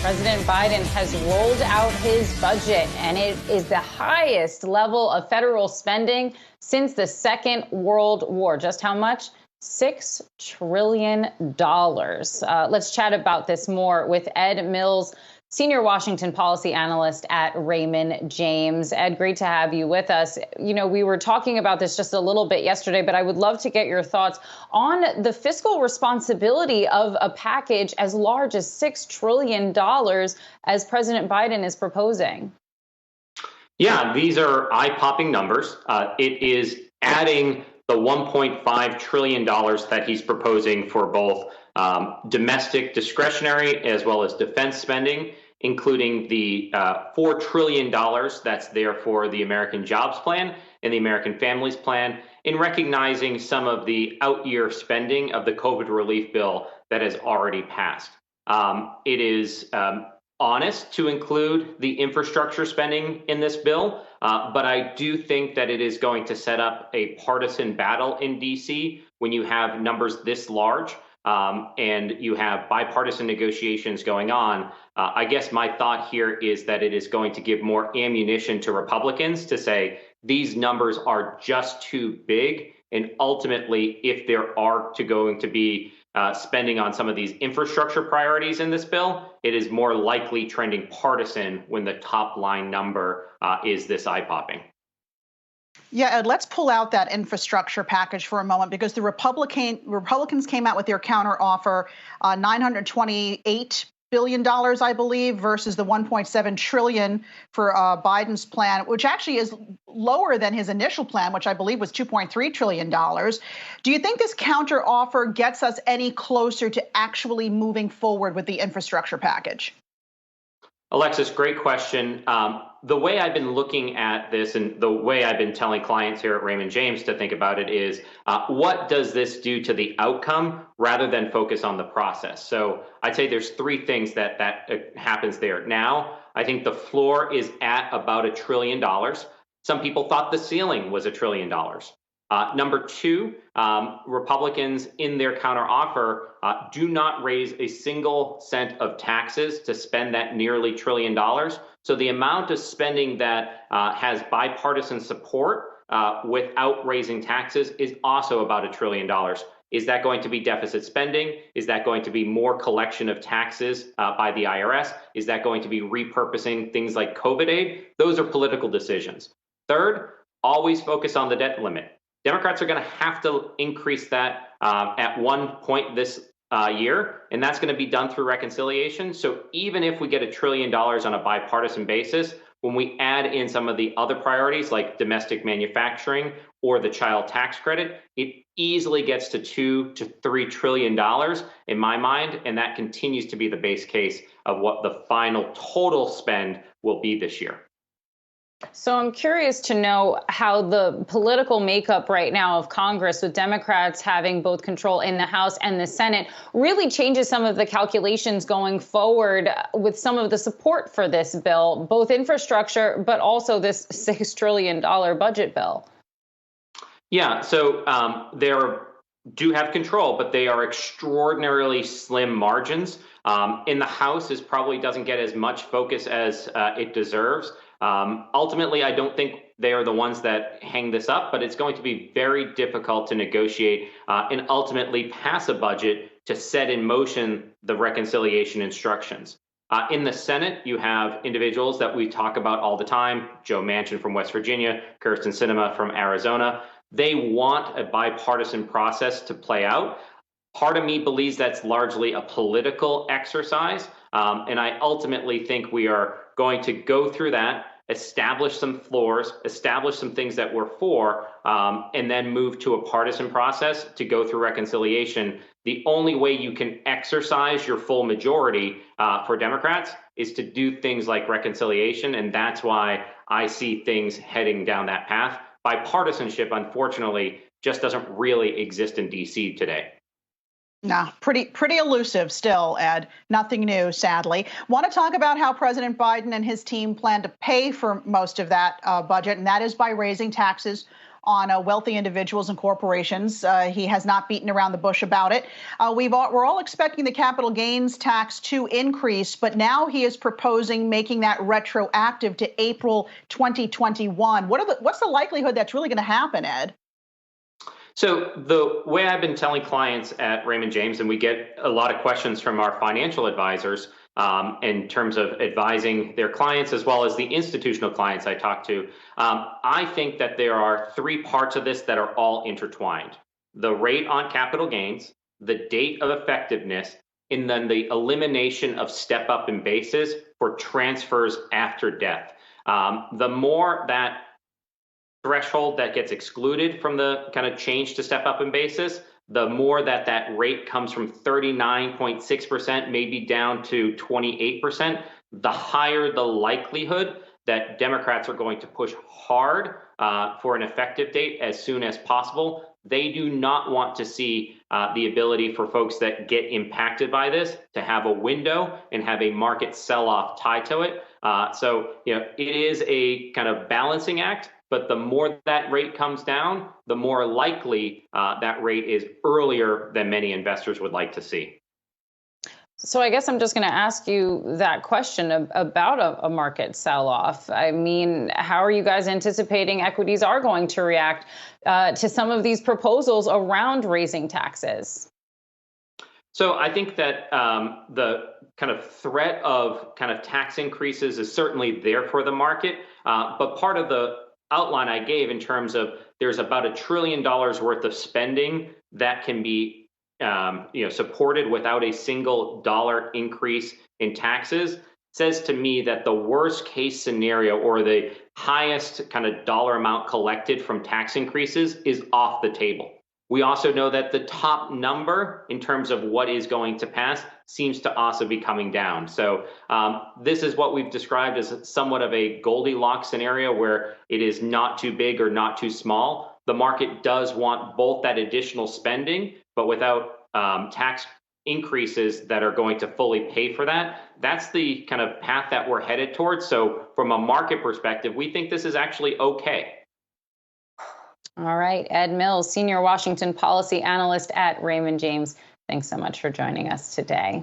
President Biden has rolled out his budget, and it is the highest level of federal spending since the Second World War. Just how much? $6 trillion. Let's chat about this more with Ed Mills, Senior Washington Policy Analyst at Raymond James. Ed, great to have you with us. You know, we were talking about this just a little bit yesterday, but I would love to get your thoughts on the fiscal responsibility of a package as large as $6 trillion as President Biden is proposing. Yeah, these are eye-popping numbers. It is adding the $1.5 trillion that he's proposing for both domestic discretionary as well as defense spending, including the $4 trillion that's there for the American Jobs Plan and the American Families Plan, in recognizing some of the out-year spending of the COVID relief bill that has already passed. It is honest to include the infrastructure spending in this bill, but I do think that it is going to set up a partisan battle in D.C. when you have numbers this large. And you have bipartisan negotiations going on. I guess my thought here is that it is going to give more ammunition to Republicans to say these numbers are just too big. And ultimately, if there are going to be spending on some of these infrastructure priorities in this bill, it is more likely trending partisan when the top line number is this eye-popping. Yeah, Ed, let's pull out that infrastructure package for a moment, because the Republicans came out with their counteroffer, $928 billion, I believe, versus the $1.7 trillion for Biden's plan, which actually is lower than his initial plan, which I believe was $2.3 trillion. Do you think this counteroffer gets us any closer to actually moving forward with the infrastructure package? Alexis, great question. The way I've been looking at this and the way I've been telling clients here at Raymond James to think about it is what does this do to the outcome rather than focus on the process? So I'd say there's three things that happens there. Now, I think the floor is at about $1 trillion. Some people thought the ceiling was $1 trillion. Number two, Republicans in their counteroffer do not raise a single cent of taxes to spend that nearly $1 trillion. So the amount of spending that has bipartisan support without raising taxes is also about $1 trillion. Is that going to be deficit spending? Is that going to be more collection of taxes by the IRS? Is that going to be repurposing things like COVID aid? Those are political decisions. Third, always focus on the debt limit. Democrats are going to have to increase that at one point this year, and that's going to be done through reconciliation. So even if we get $1 trillion on a bipartisan basis, when we add in some of the other priorities like domestic manufacturing or the child tax credit, it easily gets to $2 to $3 trillion in my mind, and that continues to be the base case of what the final total spend will be this year. So I'm curious to know how the political makeup right now of Congress, with Democrats having both control in the House and the Senate, really changes some of the calculations going forward with some of the support for this bill, both infrastructure, but also this $6 trillion budget bill. Yeah, so they do have control, but they are extraordinarily slim margins. In the House, it probably doesn't get as much focus as it deserves. Ultimately, I don't think they are the ones that hang this up, but it's going to be very difficult to negotiate and ultimately pass a budget to set in motion the reconciliation instructions. In the Senate, you have individuals that we talk about all the time, Joe Manchin from West Virginia, Kyrsten Sinema from Arizona. They want a bipartisan process to play out. Part of me believes that's largely a political exercise, and I ultimately think we are going to go through that, establish some floors, establish some things that we're for, and then move to a partisan process to go through reconciliation. The only way you can exercise your full majority for Democrats is to do things like reconciliation, and that's why I see things heading down that path. Bipartisanship, unfortunately, just doesn't really exist in D.C. today. No, pretty elusive still, Ed. Nothing new, sadly. Want to talk about how President Biden and his team plan to pay for most of that budget, and that is by raising taxes on wealthy individuals and corporations. He has not beaten around the bush about it. We're all expecting the capital gains tax to increase, but now he is proposing making that retroactive to April 2021. What's the likelihood that's really going to happen, Ed? So the way I've been telling clients at Raymond James, and we get a lot of questions from our financial advisors in terms of advising their clients as well as the institutional clients I talk to, I think that there are three parts of this that are all intertwined. The rate on capital gains, the date of effectiveness, and then the elimination of step up in basis for transfers after death. The more that threshold that gets excluded from the kind of change to step up in basis, the more that rate comes from 39.6% maybe down to 28%, the higher the likelihood that Democrats are going to push hard for an effective date as soon as possible. They do not want to see the ability for folks that get impacted by this to have a window and have a market sell-off tied to it. So, it is a kind of balancing act. But the more that rate comes down, the more likely that rate is earlier than many investors would like to see. So I guess I'm just going to ask you that question about a market sell-off. I mean, how are you guys anticipating equities are going to react to some of these proposals around raising taxes? So I think that the kind of threat of kind of tax increases is certainly there for the market. But part of the outline I gave in terms of there's about $1 trillion worth of spending that can be supported without a single dollar increase in taxes says to me that the worst case scenario or the highest kind of dollar amount collected from tax increases is off the table. We also know that the top number in terms of what is going to pass seems to also be coming down. So this is what we've described as somewhat of a Goldilocks scenario where it is not too big or not too small. The market does want both that additional spending, but without tax increases that are going to fully pay for that. That's the kind of path that we're headed towards. So from a market perspective, we think this is actually okay. All right. Ed Mills, Senior Washington Policy Analyst at Raymond James. Thanks so much for joining us today.